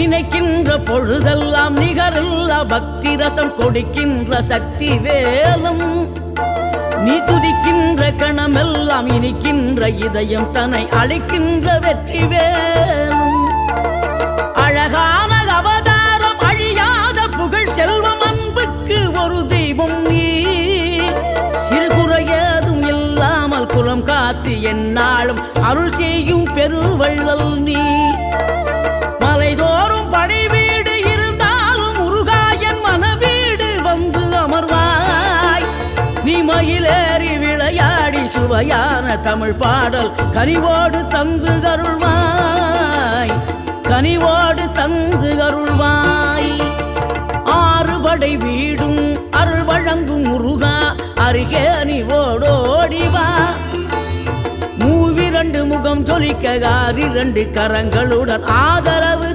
நினைக்கின்ற பொழுதெல்லாம் நிகரில்லா பக்தி ரசம் கொடுக்கின்ற சக்தி வேலும் நீ துதிக்கின்ற கணமெல்லாம் இனிக்கின்ற இதயம் தன்னை அளிக்கின்ற வெற்றி வேலும் அழகான அவதாரம் அழியாத புகழ் செல்வம் அன்புக்கு ஒரு தெய்வம் நீ சிறுகுறையதும் இல்லாமல் குலம் காத்து எந்நாளும் அருள் செய்யும் பெருவள்ளல் நீ மலைதோறும் படை வீடு இருந்தாலும் முருகாயன் மனவீடு வந்து அமர்வாய் நீ மயிலேறி விளையாடி சுவையான தமிழ் பாடல் கனிவோடு தந்து அருள்வாய் கனிவோடு தந்து அருள்வாய் ஆறுபடை வீடும் அருள் வழங்கும் முருகா அருகே நீ ஓடோடிவா மூவிரண்டு முகம் ஜொலிக்க 6 கரங்களுடன் ஆதரவு